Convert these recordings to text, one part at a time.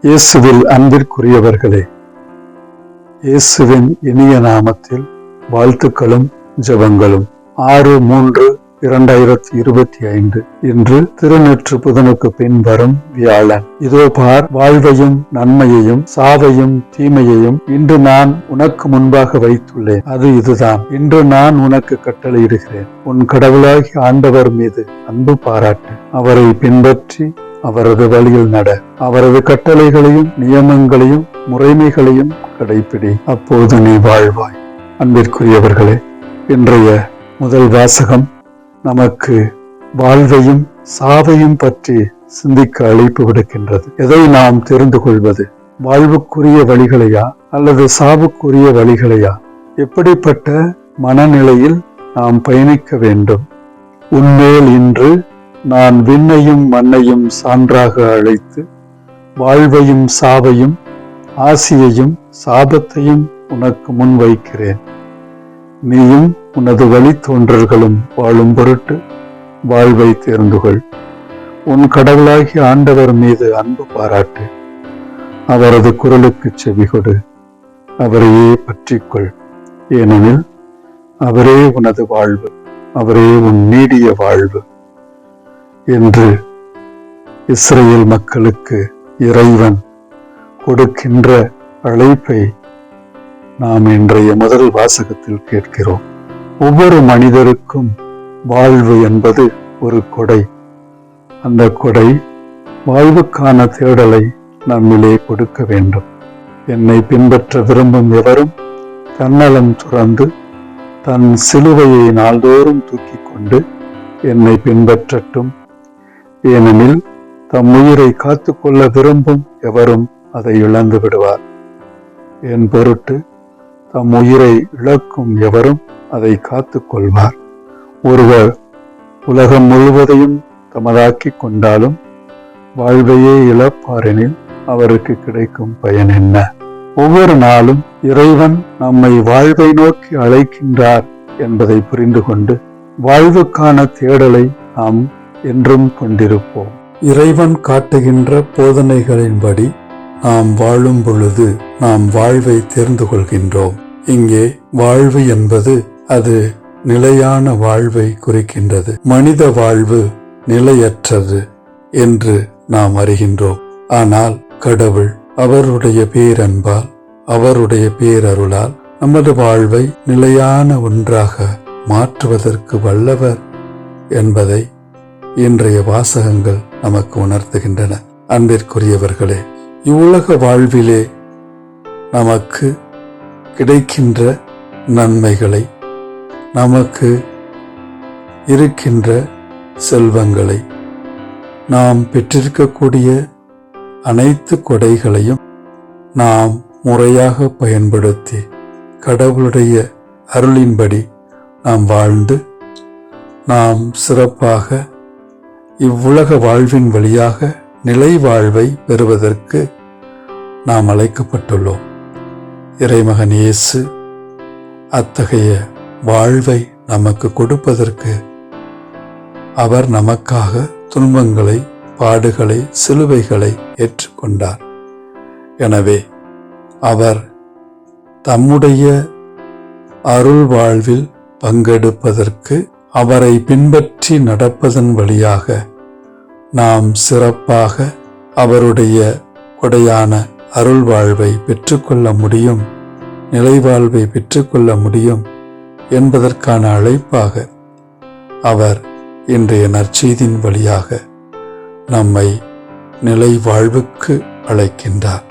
இயேசுவில் அன்பிற்குரியவர்களே, இயேசுவின் இனிய நாமத்தில் வாழ்த்துக்களும் ஜெபங்களும். 6/3/2025 இன்று திருநெற்று புதனுக்கு பின் வரும் வியாழன். இதோ பார், வாழ்வையும் நன்மையையும் சாவையும் தீமையையும் இன்று நான் உனக்கு முன்பாக வைத்துள்ளேன். அது இதுதான். இன்று நான் உனக்கு கட்டளையிடுகிறேன். உன் கடவுளாகிய ஆண்டவர் மீது அன்பு பாராட்டு. அவரை பின்பற்றி அவரது வழியில் நட. அவரது கட்டளைகளையும் நியமங்களையும் முறைமைகளையும் கடைப்பிடி. அப்போது நீ வாழ்வாய். அன்பிற்குரியவர்களே, இன்றைய முதல் வாசகம் நமக்கு வாழ்வையும் சாவையும் பற்றி சிந்திக்க அழைப்பு விடுக்கின்றது. எதை நாம் தெரிந்து கொள்வது? வாழ்வுக்குரிய வழிகளையா அல்லது சாவுக்குரிய வழிகளையா? எப்படிப்பட்ட மனநிலையில் நாம் பயணிக்க வேண்டும்? உன்மேல் இன்று நான் விண்ணையும் மண்ணையும் சான்றாக அழைத்து வாழ்வையும் சாவையும் ஆசியையும் சாபத்தையும் உனக்கு முன் வைக்கிறேன். நீயும் உனது வழித்தோன்றல்களும் வாழும் பொருட்டு வாழ்வை தேர்ந்து கொள். உன் கடவுளாகிய ஆண்டவர் மீது அன்பு பாராட்டு. அவரது குரலுக்கு செவிகொடு. அவரையே பற்றிக்கொள். ஏனெனில் அவரே உனது வாழ்வு, அவரே உன் நீடிய வாழ்வு என்று இஸ்ரேல் மக்களுக்கு இறைவன் கொடுக்கின்ற அழைப்பை நாம் இன்றைய முதல் வாசகத்தில் கேட்கிறோம். ஒவ்வொரு மனிதருக்கும் வாழ்வு என்பது ஒரு கொடை. அந்த கொடை வாழ்வுக்கான தேடலை நம்மிலே கொடுக்க வேண்டும். என்னை பின்பற்ற விரும்பும் எவரும் தன்னலம் துறந்து தன் சிலுவையை நாள்தோறும் தூக்கி கொண்டு என்னை பின்பற்றட்டும். ஏனெனில் தம் உயிரை காத்து கொள்ள விரும்பும் எவரும் அதை இழந்து விடுவார். என் பொருட்டு தம் உயிரை இழக்கும் எவரும் அதை காத்து கொள்வார். ஒருவர் உலகம் முழுவதையும் தமதாக்கி கொண்டாலும் வாழ்வையே இழப்பாரெனில் அவருக்கு கிடைக்கும் பயன் என்ன? ஒவ்வொரு நாளும் இறைவன் நம்மை வாழ்வை நோக்கி அழைக்கின்றார் என்பதை புரிந்து கொண்டு வாழ்வுக்கான தேடலை நாம் என்றும் கொண்டிருப்போம். இறைவன் காட்டுகின்ற போதனைகளின்படி நாம் வாழும் பொழுது நாம் வாழ்வை தேர்ந்து கொள்கின்றோம். இங்கே வாழ்வு என்பது அது நிலையான வாழ்வை குறிக்கின்றது. மனித வாழ்வு நிலையற்றது என்று நாம் அறிகின்றோம். ஆனால் கடவுள் அவருடைய பேரன்பால், அவருடைய பேரருளால் நமது வாழ்வை நிலையான ஒன்றாக மாற்றுவதற்கு வல்லவர் என்பதை இன்றைய வாசகங்கள் நமக்கு உணர்த்துகின்றன. அன்பிற்குரியவர்களே, இவ்வுலக வாழ்விலே நமக்கு கிடைக்கின்ற நன்மைகளை, நமக்கு இருக்கின்ற செல்வங்களை, நாம் பெற்றிருக்கக்கூடிய அனைத்து கொடைகளையும் நாம் முறையாக பயன்படுத்தி கடவுளுடைய அருளின்படி நாம் வாழ்ந்து நாம் சிறப்பாக இவ்வுலக வாழ்வின் வழியாக நிலை வாழ்வை பெறுவதற்கு நாம் அழைக்கப்பட்டுள்ளோம். இறைமகன் இயேசு அத்தகைய வாழ்வை நமக்கு கொடுப்பதற்கு அவர் நமக்காக துன்பங்களை, பாடுகளை, சிலுவைகளை ஏற்றுக்கொண்டார். எனவே அவர் தம்முடைய அருள் வாழ்வில் பங்கெடுப்பதற்கு அவரை பின்பற்றி நடப்பதன் வழியாக நாம் சிறப்பாக அவருடைய கொடையான அருள் வாழ்வை பெற்றுக்கொள்ள முடியும், நிலைவாழ்வை பெற்றுக்கொள்ள முடியும் என்பதற்கான அழைப்பாக அவர் இன்றைய நற்செய்தியின் வழியாக நம்மை நிலை வாழ்வுக்கு அழைக்கின்றார்.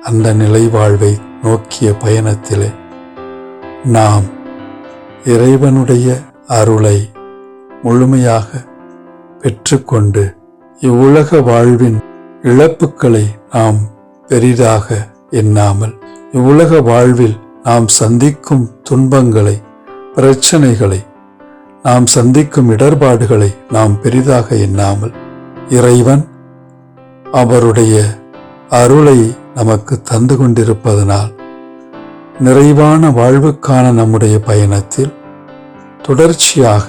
அந்த நிலை வாழ்வை நோக்கிய பயணத்திலே நாம் இறைவனுடைய அருளை முழுமையாக பெற்றுக்கொண்டு இவ்வுலக வாழ்வின் இழப்புக்களை நாம் பெரிதாக எண்ணாமல், இவ்வுலக வாழ்வில் நாம் சந்திக்கும் துன்பங்களை, பிரச்சனைகளை, நாம் சந்திக்கும் இடர்பாடுகளை நாம் பெரிதாக எண்ணாமல், இறைவன் அவருடைய அருளை நமக்கு தந்து கொண்டிருப்பதனால் நிறைவான வாழ்வுக்கான நம்முடைய பயணத்தில் தொடர்ச்சியாக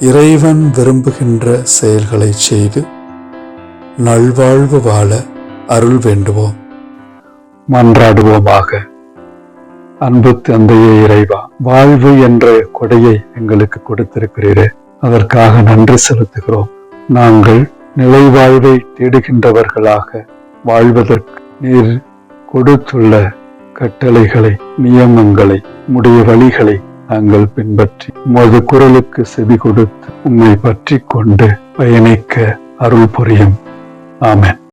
இறைவன் விரும்புகின்ற செயல்களை செய்து நல்வாழ்வு வாழ அருள் வேண்டுவோம். மன்றாடுவோமாக. அன்பு தந்தையே இறைவா, வாழ்வு என்ற கொடையை எங்களுக்கு கொடுத்திருக்கிறீரே, அதற்காக நன்றி செலுத்துகிறோம். நாங்கள் நிலை வாழ்வை தேடுகின்றவர்களாக வாழ்வதற்கு நீர் கொடுத்துள்ள கட்டளைகளை, நியமங்களை, உம்முடைய வழிகளை நாங்கள் பின்பற்றி உமது குரலுக்கு செவி கொடுத்து உம்மை பற்றி கொண்டு பயணிக்க அருள் புரியும். ஆமென்.